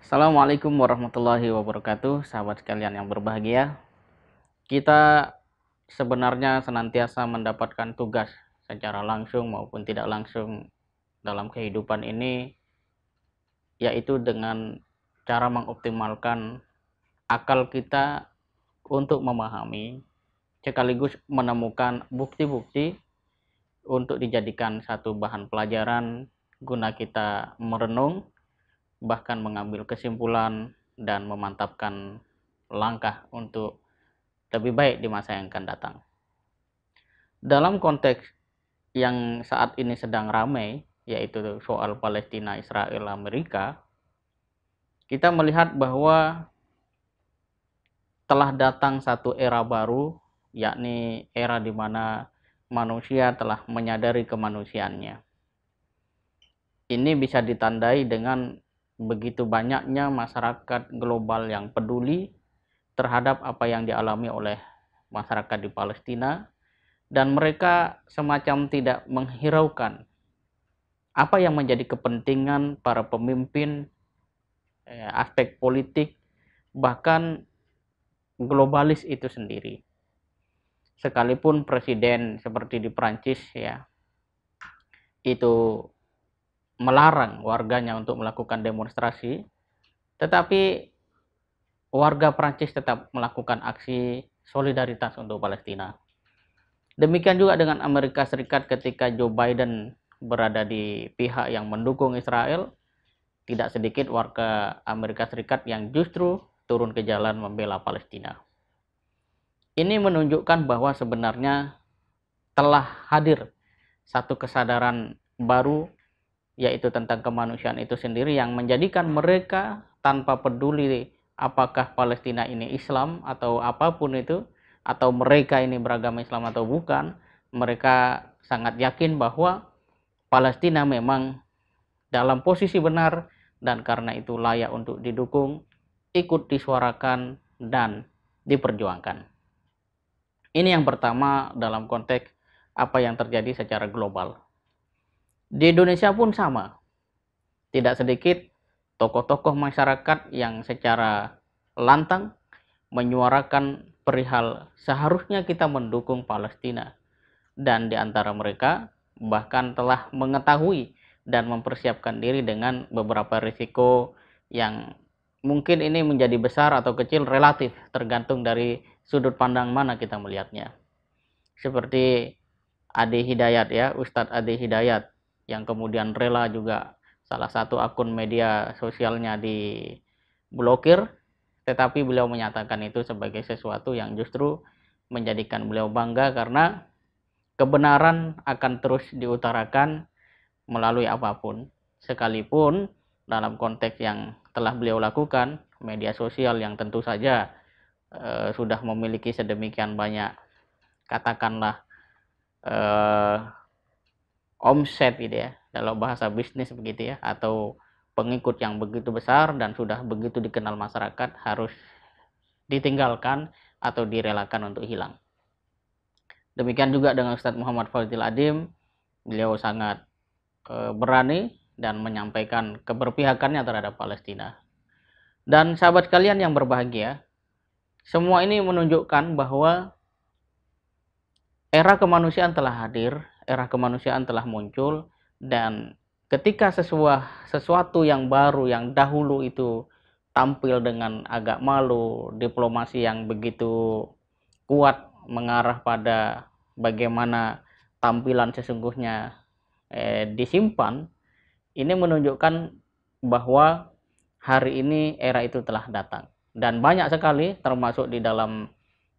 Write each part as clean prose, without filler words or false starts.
Assalamualaikum warahmatullahi wabarakatuh, sahabat sekalian yang berbahagia. Kita sebenarnya senantiasa mendapatkan tugas secara langsung maupun tidak langsung dalam kehidupan ini, yaitu dengan cara mengoptimalkan akal kita untuk memahami sekaligus menemukan bukti-bukti untuk dijadikan satu bahan pelajaran guna kita merenung, bahkan mengambil kesimpulan dan memantapkan langkah untuk lebih baik di masa yang akan datang. Dalam konteks yang saat ini sedang ramai, yaitu soal Palestina, Israel, Amerika, kita melihat bahwa telah datang satu era baru, yakni era di mana manusia telah menyadari kemanusiaannya. Ini bisa ditandai dengan begitu banyaknya masyarakat global yang peduli terhadap apa yang dialami oleh masyarakat di Palestina, dan mereka semacam tidak menghiraukan apa yang menjadi kepentingan para pemimpin, aspek politik, bahkan globalis itu sendiri. Sekalipun presiden seperti di Prancis ya, itu melarang warganya untuk melakukan demonstrasi, tetapi warga Prancis tetap melakukan aksi solidaritas untuk Palestina. Demikian juga dengan Amerika Serikat ketika Joe Biden berada di pihak yang mendukung Israel, tidak sedikit warga Amerika Serikat yang justru turun ke jalan membela Palestina. Ini menunjukkan bahwa sebenarnya telah hadir satu kesadaran baru, yaitu tentang kemanusiaan itu sendiri, yang menjadikan mereka tanpa peduli apakah Palestina ini Islam atau apapun itu, atau mereka ini beragama Islam atau bukan, mereka sangat yakin bahwa Palestina memang dalam posisi benar dan karena itu layak untuk didukung, ikut disuarakan dan diperjuangkan. Ini yang pertama dalam konteks apa yang terjadi secara global. Di Indonesia pun sama. Tidak sedikit tokoh-tokoh masyarakat yang secara lantang menyuarakan perihal seharusnya kita mendukung Palestina, dan di antara mereka bahkan telah mengetahui dan mempersiapkan diri dengan beberapa risiko yang mungkin ini menjadi besar atau kecil relatif tergantung dari sudut pandang mana kita melihatnya. Seperti Ade Hidayat ya, Ustadz Ade Hidayat, yang kemudian rela juga salah satu akun media sosialnya diblokir, tetapi beliau menyatakan itu sebagai sesuatu yang justru menjadikan beliau bangga karena kebenaran akan terus diutarakan melalui apapun, sekalipun dalam konteks yang telah beliau lakukan, media sosial yang tentu saja sudah memiliki sedemikian banyak, katakanlah omset gitu ya, dalam bahasa bisnis begitu ya, atau pengikut yang begitu besar dan sudah begitu dikenal masyarakat, harus ditinggalkan atau direlakan untuk hilang. Demikian juga dengan Ustadz Muhammad Fadzil Adim, beliau sangat berani dan menyampaikan keberpihakannya terhadap Palestina. Dan sahabat kalian yang berbahagia, semua ini menunjukkan bahwa era kemanusiaan telah hadir, era kemanusiaan telah muncul, dan ketika sesuatu yang baru yang dahulu itu tampil dengan agak malu, diplomasi yang begitu kuat mengarah pada bagaimana tampilan sesungguhnya disimpan, ini menunjukkan bahwa hari ini era itu telah datang. Dan banyak sekali termasuk di dalam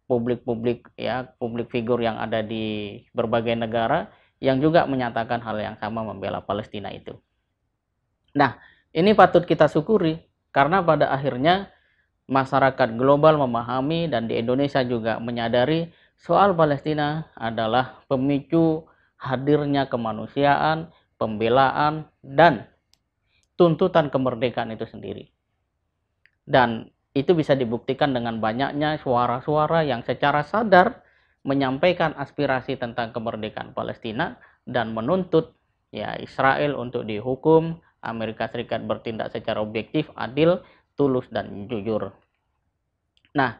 publik ya, publik figur yang ada di berbagai negara yang juga menyatakan hal yang sama membela Palestina itu. Nah, ini patut kita syukuri karena pada akhirnya masyarakat global memahami dan di Indonesia juga menyadari soal Palestina adalah pemicu hadirnya kemanusiaan, pembelaan, dan tuntutan kemerdekaan itu sendiri. Dan itu bisa dibuktikan dengan banyaknya suara-suara yang secara sadar menyampaikan aspirasi tentang kemerdekaan Palestina dan menuntut ya Israel untuk dihukum, Amerika Serikat bertindak secara objektif, adil, tulus dan jujur. Nah,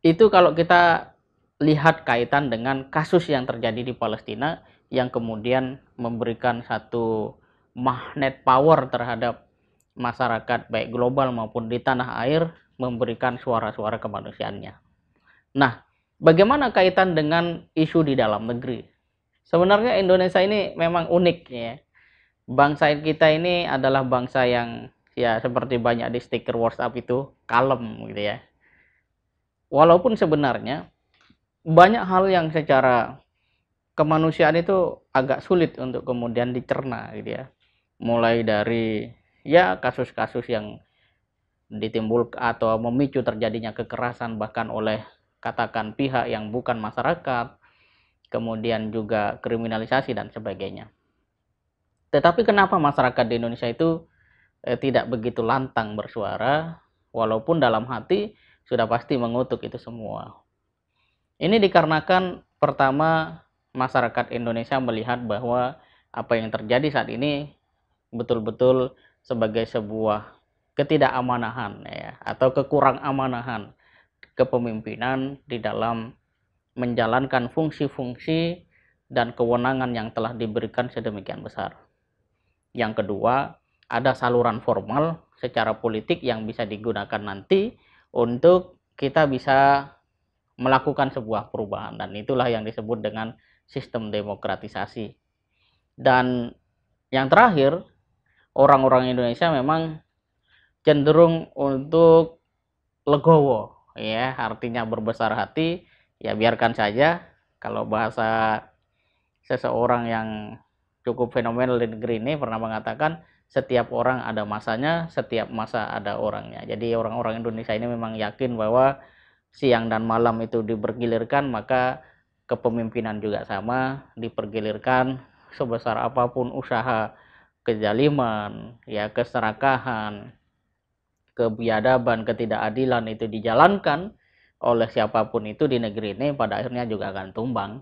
itu kalau kita lihat kaitan dengan kasus yang terjadi di Palestina yang kemudian memberikan satu magnet power terhadap masyarakat baik global maupun di tanah air, memberikan suara-suara kemanusiaannya. Nah, bagaimana kaitan dengan isu di dalam negeri? Sebenarnya Indonesia ini memang unik ya. Bangsa kita ini adalah bangsa yang ya seperti banyak di stiker WhatsApp itu kalem gitu ya. Walaupun sebenarnya banyak hal yang secara kemanusiaan itu agak sulit untuk kemudian dicerna gitu ya. Mulai dari ya kasus-kasus yang ditimbulkan atau memicu terjadinya kekerasan bahkan oleh katakan pihak yang bukan masyarakat, kemudian juga kriminalisasi dan sebagainya. Tetapi kenapa masyarakat di Indonesia itu tidak begitu lantang bersuara, walaupun dalam hati sudah pasti mengutuk itu semua. Ini dikarenakan pertama masyarakat Indonesia melihat bahwa apa yang terjadi saat ini betul-betul sebagai sebuah ketidakamanahan ya, atau kekurangamaнаhan kepemimpinan di dalam menjalankan fungsi-fungsi dan kewenangan yang telah diberikan sedemikian besar. Yang kedua, ada saluran formal secara politik yang bisa digunakan nanti untuk kita bisa melakukan sebuah perubahan, dan itulah yang disebut dengan sistem demokratisasi. Dan yang terakhir, orang-orang Indonesia memang cenderung untuk legowo ya, artinya berbesar hati, ya biarkan saja. Kalau bahasa seseorang yang cukup fenomenal di negeri ini pernah mengatakan, setiap orang ada masanya, setiap masa ada orangnya. Jadi orang-orang Indonesia ini memang yakin bahwa siang dan malam itu dipergilirkan, maka kepemimpinan juga sama dipergilirkan. Sebesar apapun usaha kezaliman, ya keserakahan, kebiadaban, ketidakadilan itu dijalankan oleh siapapun itu di negeri ini, pada akhirnya juga akan tumbang.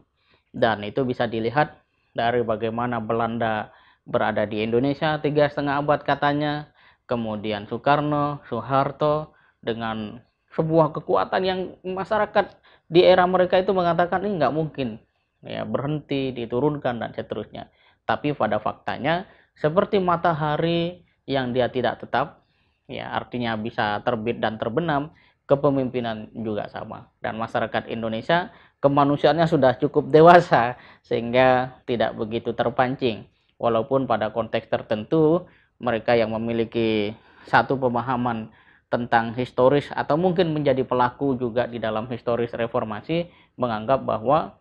Dan itu bisa dilihat dari bagaimana Belanda berada di Indonesia 3,5 abad katanya, kemudian Soekarno, Soeharto dengan sebuah kekuatan yang masyarakat di era mereka itu mengatakan ini nggak mungkin ya berhenti, diturunkan dan seterusnya. Tapi pada faktanya seperti matahari yang dia tidak tetap, ya artinya bisa terbit dan terbenam, kepemimpinan juga sama. Dan masyarakat Indonesia kemanusiaannya sudah cukup dewasa sehingga tidak begitu terpancing, walaupun pada konteks tertentu mereka yang memiliki satu pemahaman tentang historis atau mungkin menjadi pelaku juga di dalam historis reformasi menganggap bahwa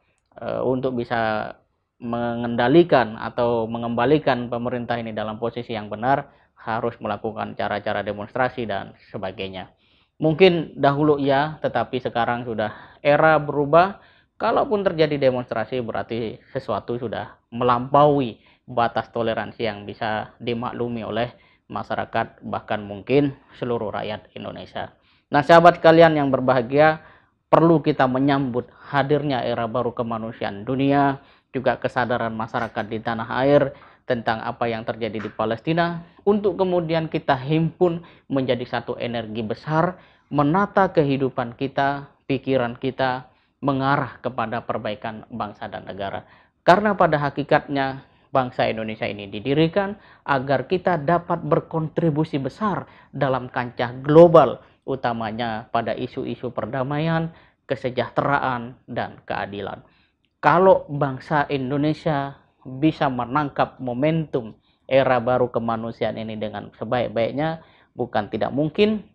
untuk bisa mengendalikan atau mengembalikan pemerintah ini dalam posisi yang benar harus melakukan cara-cara demonstrasi dan sebagainya. Mungkin dahulu ya, tetapi sekarang sudah era berubah. Kalaupun terjadi demonstrasi berarti sesuatu sudah melampaui batas toleransi yang bisa dimaklumi oleh masyarakat, bahkan mungkin seluruh rakyat Indonesia. Nah, sahabat kalian yang berbahagia, perlu kita menyambut hadirnya era baru kemanusiaan dunia, juga kesadaran masyarakat di tanah air tentang apa yang terjadi di Palestina, untuk kemudian kita himpun menjadi satu energi besar, menata kehidupan kita, pikiran kita, mengarah kepada perbaikan bangsa dan negara. Karena pada hakikatnya bangsa Indonesia ini didirikan agar kita dapat berkontribusi besar dalam kancah global, utamanya pada isu-isu perdamaian, kesejahteraan, dan keadilan. Kalau bangsa Indonesia bisa menangkap momentum era baru kemanusiaan ini dengan sebaik-baiknya, bukan tidak mungkin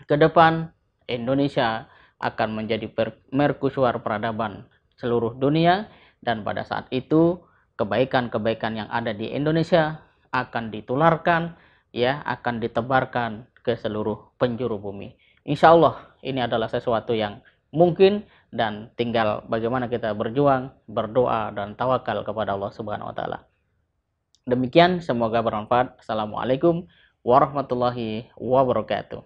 ke depan Indonesia akan menjadi mercusuar peradaban seluruh dunia, dan pada saat itu kebaikan-kebaikan yang ada di Indonesia akan ditularkan, ya, akan ditebarkan ke seluruh penjuru bumi. Insya Allah ini adalah sesuatu yang mungkin, dan tinggal bagaimana kita berjuang, berdoa, dan tawakal kepada Allah Subhanahu wa Ta'ala. Demikian, semoga bermanfaat. Assalamualaikum warahmatullahi wabarakatuh.